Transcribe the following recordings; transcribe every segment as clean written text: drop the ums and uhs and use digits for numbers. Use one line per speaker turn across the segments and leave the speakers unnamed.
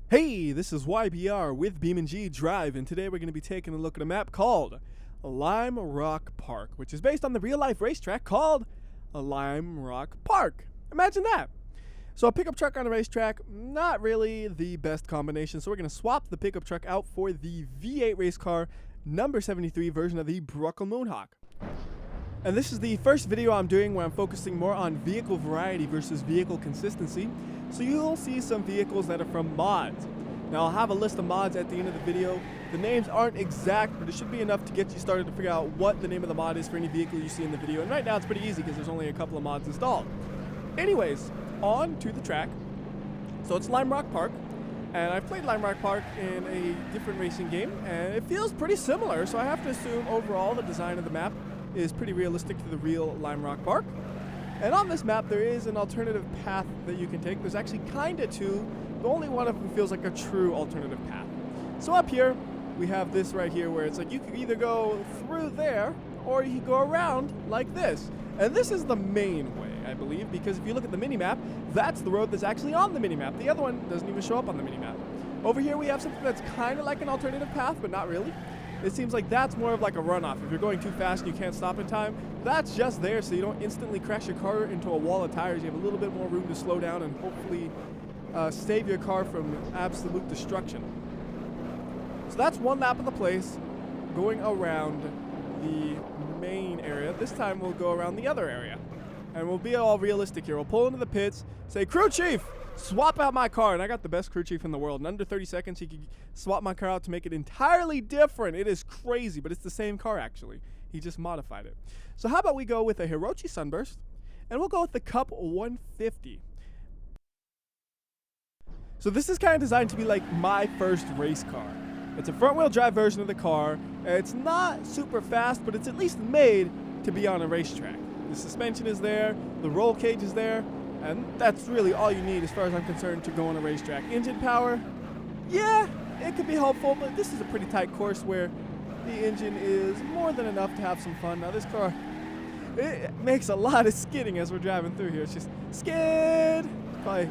Hey, this is WhyBeAre with BeamNG.drive, and today we're going to be taking a look at a map called Lime Rock Park, which is based on the real-life racetrack called Lime Rock Park. Imagine that. So a pickup truck on a racetrack, not really the best combination, so we're going to swap the pickup truck out for the V8 race car number 73 version of the Bruckle Moonhawk. And this is the first video I'm doing where I'm focusing more on vehicle variety versus vehicle consistency. So you'll see some vehicles that are from mods. Now I'll have a list of mods at the end of the video. The names aren't exact, but it should be enough to get you started to figure out what the name of the mod is for any vehicle you see in the video. And right now it's pretty easy because there's only a couple of mods installed. Anyways, on to the track. So it's Lime Rock Park. And I've played Lime Rock Park in a different racing game, and it feels pretty similar. So I have to assume overall the design of the map is pretty realistic to the real Lime Rock Park. And on this map, there is an alternative path that you can take. There's actually kind of two, but only one of them feels like a true alternative path. So up here, we have this right here where it's like you could either go through there, or you could go around like this. And this is the main way, I believe, because if you look at the mini-map, that's the road that's actually on the mini-map. The other one doesn't even show up on the mini-map. Over here, we have something that's kind of like an alternative path, but not really. It seems like that's more of like a runoff. If you're going too fast and you can't stop in time, that's just there so you don't instantly crash your car into a wall of tires. You have a little bit more room to slow down and hopefully save your car from absolute destruction. So that's one lap of the place going around the main area. This time we'll go around the other area. And we'll be all realistic here. We'll pull into the pits, say, "Crew chief, swap out my car." And I got the best crew chief in the world. In under 30 seconds, he could swap my car out to make it entirely different. It is crazy, but it's the same car, actually. He just modified it. So how about we go with a Hirochi Sunburst, and we'll go with the Cup 150. So this is kind of designed to be like my first race car. It's a front-wheel drive version of the car. It's not super fast, but it's at least made to be on a racetrack. The suspension is there, the roll cage is there, and that's really all you need as far as I'm concerned to go on a racetrack. Engine power, yeah, it could be helpful, but this is a pretty tight course where the engine is more than enough to have some fun. Now this car, it makes a lot of skidding as we're driving through here. It's just skid. Probably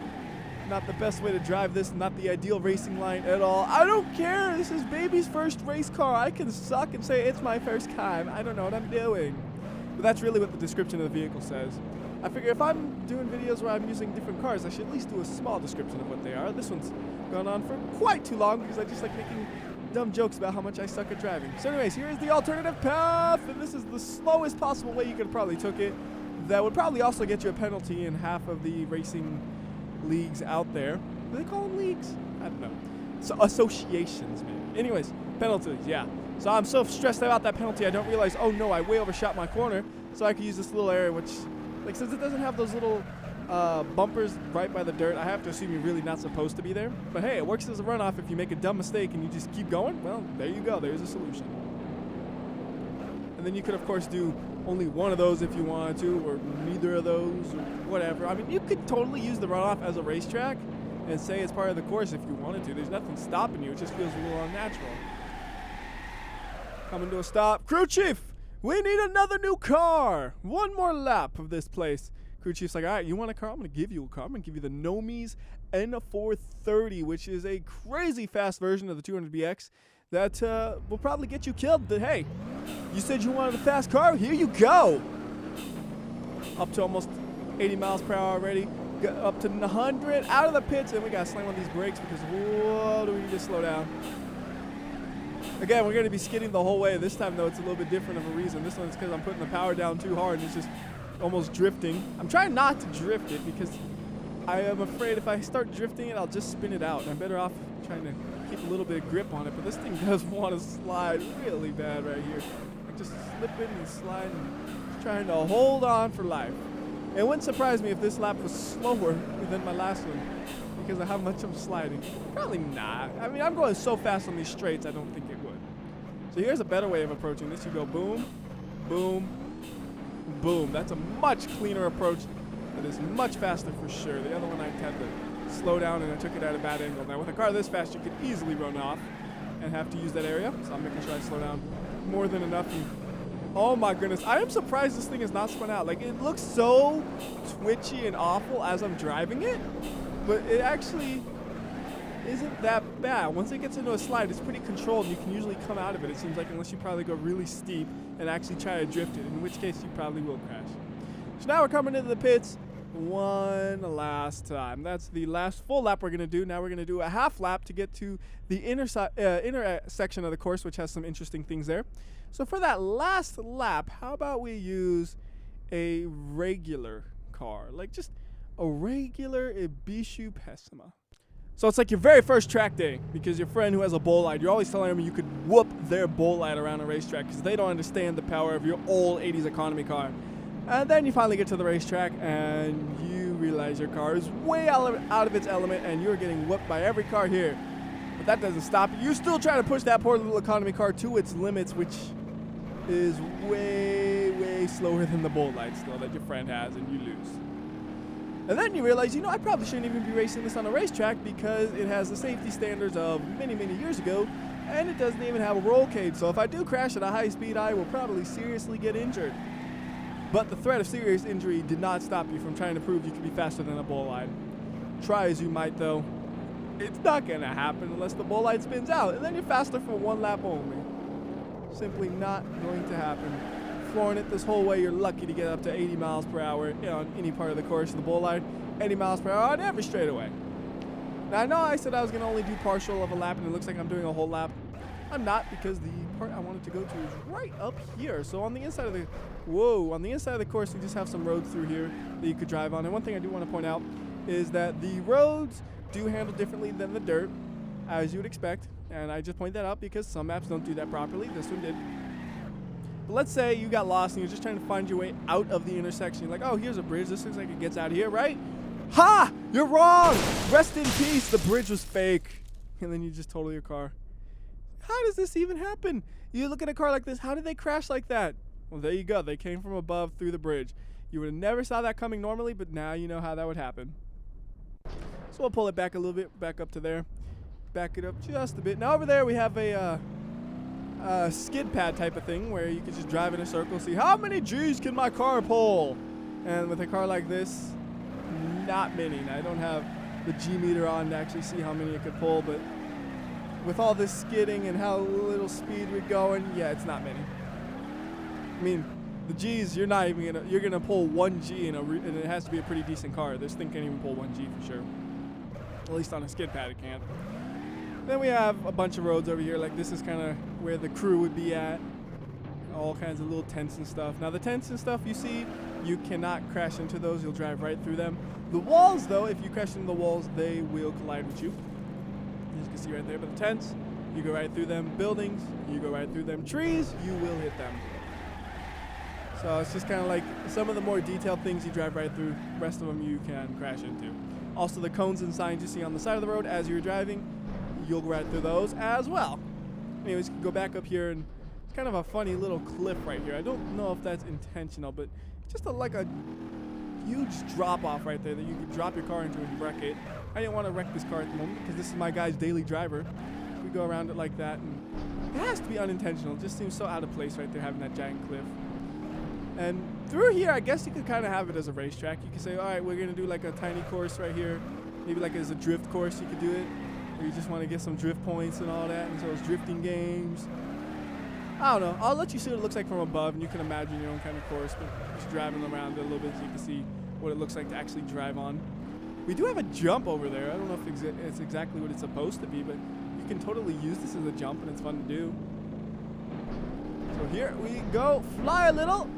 not the best way to drive this, not the ideal racing line at all. I don't care, this is baby's first race car. I can suck and say it's my first time. I don't know what I'm doing. But that's really what the description of the vehicle says. I figure if I'm doing videos where I'm using different cars, I should at least do a small description of what they are. This one's gone on for quite too long because I just like making dumb jokes about how much I suck at driving. So anyways, here is the alternative path, and this is the slowest possible way you could have probably took it. That would probably also get you a penalty in half of the racing leagues out there. Do they call them leagues? I don't know. So associations, maybe. Anyways, penalties, yeah. So I'm so stressed about that penalty, I don't realize, oh no, I way overshot my corner. So I could use this little area, which, like, since it doesn't have those little bumpers right by the dirt, I have to assume you're really not supposed to be there. But hey, it works as a runoff if you make a dumb mistake and you just keep going. Well, there you go. There's a solution. And then you could, of course, do only one of those if you wanted to, or neither of those, or whatever. I mean, you could totally use the runoff as a racetrack and say it's part of the course if you wanted to. There's nothing stopping you. It just feels a little unnatural. Coming to a stop. Crew chief, we need another new car. One more lap of this place. Crew chief's like, all right, you want a car? I'm going to give you a car. I'm going to give you the Nomi's N430, which is a crazy fast version of the 200BX that will probably get you killed. But hey, you said you wanted a fast car. Here you go. Up to almost 80 miles per hour already. Got up to 100 out of the pits, and we got to slam on these brakes because, whoa, do we need to slow down. Again, we're going to be skidding the whole way. This time, though, it's a little bit different of a reason. This one's because I'm putting the power down too hard, and it's just almost drifting. I'm trying not to drift it because I am afraid if I start drifting it, I'll just spin it out. And I'm better off trying to keep a little bit of grip on it. But this thing does want to slide really bad right here. Like just slipping and sliding, just trying to hold on for life. It wouldn't surprise me if this lap was slower than my last one because of how much I'm sliding. Probably not. I mean, I'm going so fast on these straights, I don't think it would. So here's a better way of approaching this. You go boom, boom, boom. That's a much cleaner approach. It is much faster for sure. The other one I had to slow down and I took it at a bad angle. Now with a car this fast, you could easily run off and have to use that area. So I'm making sure I slow down more than enough. And oh my goodness, I am surprised this thing is not spun out. Like, it looks so twitchy and awful as I'm driving it, but it actually isn't that bad. Once it gets into a slide, it's pretty controlled. You can usually come out of it, it seems like, unless you probably go really steep and actually try to drift it, in which case you probably will crash. So now we're coming into the pits one last time. That's the last full lap we're going to do. Now we're going to do a half lap to get to the inner section of the course, which has some interesting things there. So for that last lap, how about we use a regular car, like just a regular Ibishu Pessima. So it's like your very first track day, because your friend who has a bolide, you're always telling them you could whoop their bolide around a racetrack because they don't understand the power of your old 80s economy car. And then you finally get to the racetrack and you realize your car is way out of its element and you're getting whooped by every car here. But that doesn't stop you. You still try to push that poor little economy car to its limits, which is way, way slower than the bolide still that your friend has, and you lose. And then you realize, you know, I probably shouldn't even be racing this on a racetrack because it has the safety standards of many, many years ago, and it doesn't even have a roll cage. So if I do crash at a high speed, I will probably seriously get injured. But the threat of serious injury did not stop you from trying to prove you could be faster than a bolide. Try as you might, though, it's not going to happen unless the bolide spins out, and then you're faster for one lap only. Simply not going to happen. Flooring it this whole way, you're lucky to get up to 80 miles per hour on any part of the course. The bolide, 80 miles per hour on every straightaway. Now I know I said I was going to only do partial of a lap, and it looks like I'm doing a whole lap. I'm not, because the part I wanted to go to is right up here. So on the inside of the course, we just have some roads through here that you could drive on. And one thing I do want to point out is that the roads do handle differently than the dirt, as you would expect. And I just point that out because some maps don't do that properly. This one did. But let's say you got lost and you're just trying to find your way out of the intersection. You're like, oh, here's a bridge. This looks like it gets out of here, right? Ha! You're wrong! Rest in peace. The bridge was fake. And then you just total your car. How does this even happen? You look at a car like this, how did they crash like that? Well, there you go. They came from above through the bridge. You would have never saw that coming normally, but now you know how that would happen. So we'll pull it back a little bit, back up to there. Back it up just a bit. Now over there we have a skid pad type of thing where you can just drive in a circle, see how many G's can my car pull. And with a car like this, not many. Now, I don't have the G meter on to actually see how many it could pull, but with all this skidding and how little speed we're going, yeah, it's not many. I mean, the G's, you're gonna pull 1 G and it has to be a pretty decent car. This thing can't even pull 1 G for sure. At least on a skid pad it can't. Then we have a bunch of roads over here. Like, this is kind of where the crew would be at. All kinds of little tents and stuff. Now the tents and stuff you see, you cannot crash into those. You'll drive right through them. The walls, though, if you crash into the walls, they will collide with you. As you can see right there. But the tents, you go right through them. Buildings, you go right through them. Trees, you will hit them. So it's just kind of like some of the more detailed things you drive right through. The rest of them you can crash into. Also, the cones and signs you see on the side of the road as you're driving, you'll go right through those as well. Anyways, you can go back up here, and it's kind of a funny little cliff right here. I don't know if that's intentional, but just like a huge drop off right there that you could drop your car into and wreck it. I didn't want to wreck this car at the moment because this is my guy's daily driver. We go around it like that, and it has to be unintentional. It just seems so out of place right there, having that giant cliff. And through here, I guess you could kind of have it as a racetrack. You could say, all right, we're going to do like a tiny course right here. Maybe like as a drift course, you could do it. Or you just want to get some drift points and all that. And so it's drifting games. I don't know. I'll let you see what it looks like from above, and you can imagine your own kind of course. But just driving around it a little bit so you can see what it looks like to actually drive on. We do have a jump over there. I don't know if it's exactly what it's supposed to be, but you can totally use this as a jump, and it's fun to do. So here we go. Fly a little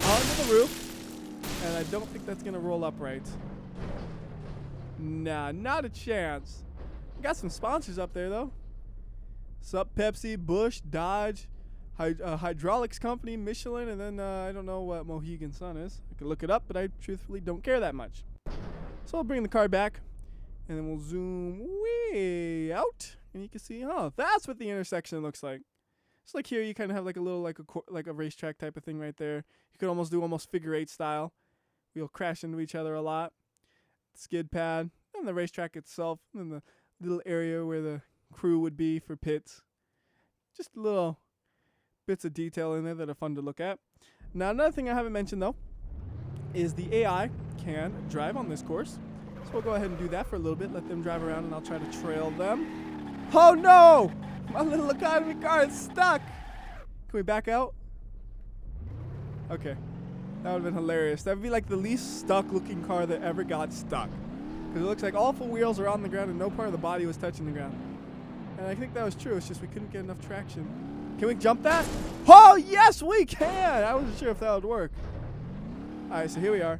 onto the roof, and I don't think that's gonna roll up right. Nah, not a chance. We got some sponsors up there though. Sup, Pepsi, Bush, Dodge, Hydraulics Company, Michelin, and then I don't know what Mohegan Sun is. I could look it up, but I truthfully don't care that much. So I'll bring the car back, and then we'll zoom way out, and you can see, oh, that's what the intersection looks like. It's like here you kind of have like a little like a racetrack type of thing right there. You could almost do figure 8 style. We'll crash into each other a lot. Skid pad, and the racetrack itself, and the little area where the crew would be for pits. Just little bits of detail in there that are fun to look at. Now another thing I haven't mentioned though is the AI can drive on this course. So we'll go ahead and do that for a little bit. Let them drive around and I'll try to trail them. Oh no! My little economy car is stuck. Can we back out? Okay. That would have been hilarious. That would be like the least stuck looking car that ever got stuck. Because it looks like all 4 wheels are on the ground and no part of the body was touching the ground. And I think that was true. It's just we couldn't get enough traction. Can we jump that? Oh, yes, we can! I wasn't sure if that would work. All right, so here we are.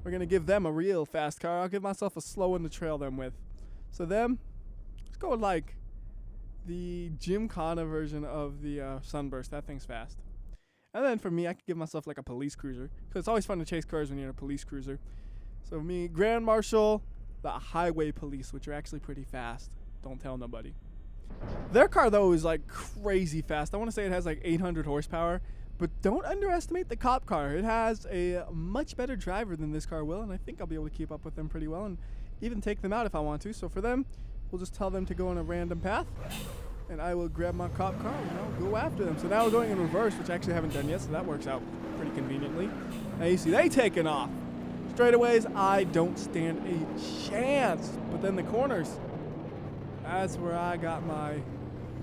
We're going to give them a real fast car. I'll give myself a slow one to trail them with. So them, let's go with like the Gymkhana version of the Sunburst. That thing's fast. And then for me, I could give myself like a police cruiser. Because it's always fun to chase cars when you're in a police cruiser. So me, Grand Marshal, the Highway Police, which are actually pretty fast. Don't tell nobody. Their car, though, is like crazy fast. I want to say it has like 800 horsepower. But don't underestimate the cop car. It has a much better driver than this car will. And I think I'll be able to keep up with them pretty well. And even take them out if I want to. So for them, we'll just tell them to go on a random path. And I will grab my cop car and I'll go after them. So now we're going in reverse, which I actually haven't done yet. So that works out pretty conveniently. Now you see they taking off. Straightaways, I don't stand a chance. But then the corners, that's where I got my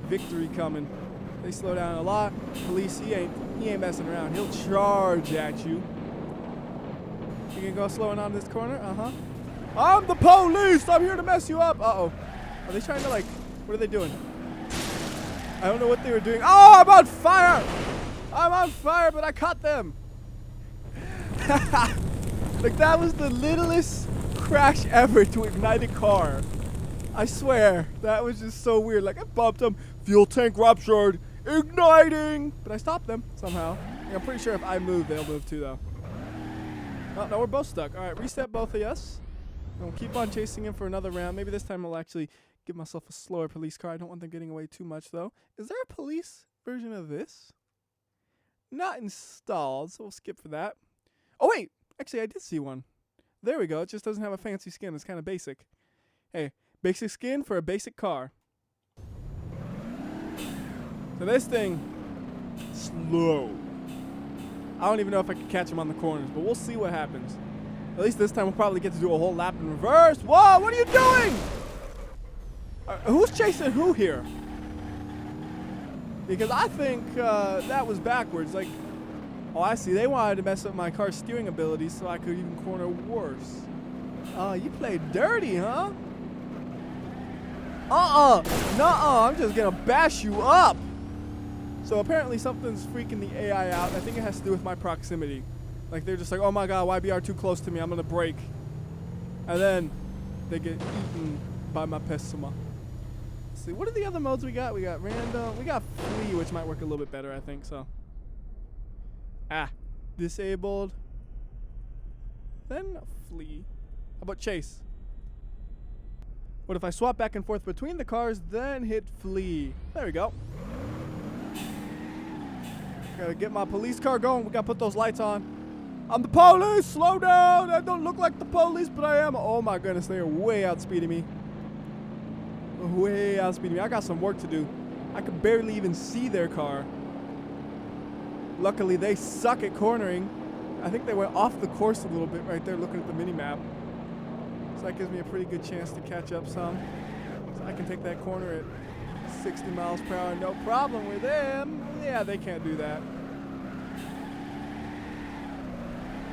victory coming. They slow down a lot. Police, he ain't messing around. He'll charge at you. You can go slowing on this corner? Uh-huh. I'm the police! I'm here to mess you up! Uh-oh. Are they trying to like, what are they doing? I don't know what they were doing. Oh, I'm on fire! I'm on fire, but I caught them. Like that was the littlest crash ever to ignite a car. I swear, that was just so weird. Like I bumped them, fuel tank ruptured, igniting. But I stopped them somehow. Like, I'm pretty sure if I move, they'll move too though. Oh, no, we're both stuck. All right, reset both of us. And we'll keep on chasing him for another round. Maybe this time I'll actually give myself a slower police car. I don't want them getting away too much though. Is there a police version of this? Not installed, so we'll skip for that. Oh wait, actually I did see one. There we go. It just doesn't have a fancy skin. It's kind of basic. Hey, basic skin for a basic car. So this thing, slow. I don't even know if I can catch him on the corners, but we'll see what happens. At least this time we'll probably get to do a whole lap in reverse. Whoa, what are you doing? Who's chasing who here? Because I think that was backwards. Like, oh, I see. They wanted to mess up my car's steering ability so I could even corner worse. You played dirty, huh? Nuh-uh. I'm just going to bash you up. So apparently something's freaking the AI out. I think it has to do with my proximity. Like, they're just like, oh, my God, WhyBeAre too close to me. I'm going to brake. And then they get eaten by my Pessima. Let's see, what are the other modes we got? We got random. We got flee, which might work a little bit better, I think, so. Disabled. Then flee. How about chase? What if I swap back and forth between the cars, then hit flee? There we go. Gotta get my police car going. We gotta put those lights on. I'm the police! Slow down! I don't look like the police, but I am. Oh my goodness, they are way outspeeding me. Way outspeeding me. I got some work to do. I could barely even see their car. Luckily, they suck at cornering. I think they went off the course a little bit right there looking at the mini-map. So that gives me a pretty good chance to catch up some. So I can take that corner at 60 miles per hour, no problem with them. Yeah, they can't do that.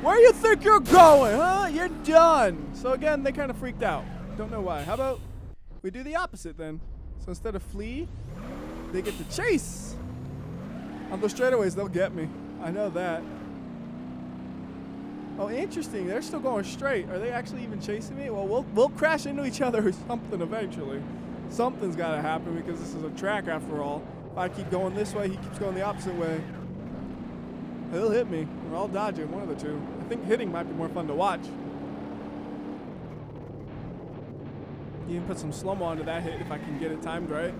Where you think you're going, huh? You're done. So again, they kind of freaked out. Don't know why. How about we do the opposite then? So instead of flee, they get to chase. On those straightaways, they'll get me. I know that. Oh, interesting. They're still going straight. Are they actually even chasing me? Well, we'll crash into each other or something eventually. Something's got to happen because this is a track after all. If I keep going this way, he keeps going the opposite way. He'll hit me. Or I'll dodge him, one of the two. I think hitting might be more fun to watch. You can put some slow-mo onto that hit if I can get it timed right.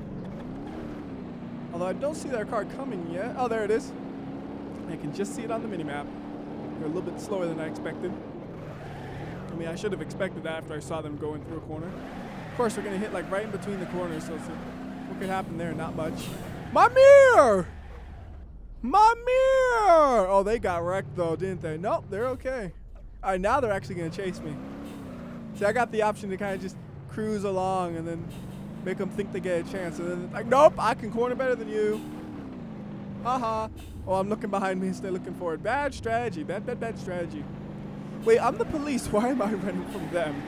Although I don't see their car coming yet. Oh, there it is. I can just see it on the mini-map. They're a little bit slower than I expected. I mean, I should have expected that after I saw them going through a corner. Of course, we're going to hit like right in between the corners, so what could happen there? Not much. My mirror! My mirror! Oh, they got wrecked though, didn't they? Nope, they're okay. All right, now they're actually going to chase me. See, I got the option to kind of just cruise along and then make them think they get a chance. And then it's like, nope, I can corner better than you. Haha. Oh, I'm looking behind me instead of looking forward. Bad strategy. Bad strategy. Wait, I'm the police. Why am I running from them?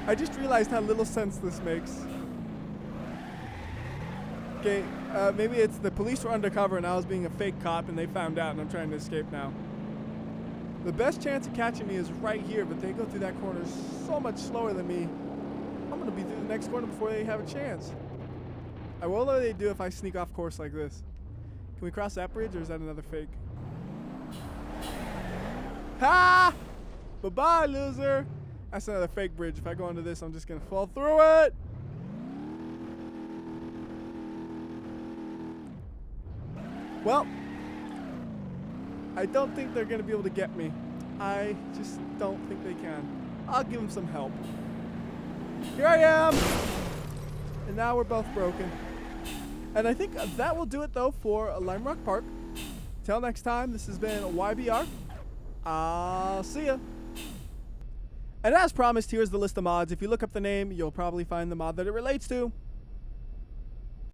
I just realized how little sense this makes. Okay, maybe it's the police were undercover and I was being a fake cop and they found out and I'm trying to escape now. The best chance of catching me is right here, but they go through that corner so much slower than me. I'm going to be through the next corner before they have a chance. What will they do if I sneak off course like this? Can we cross that bridge or is that another fake? Ha! Bye-bye, loser. That's another fake bridge. If I go into this, I'm just going to fall through it. Well, I don't think they're going to be able to get me. I just don't think they can. I'll give them some help. Here I am! And now we're both broken. And I think that will do it, though, for Lime Rock Park. Till next time, this has been WhyBeAre. I'll see ya. And as promised, here's the list of mods. If you look up the name, you'll probably find the mod that it relates to.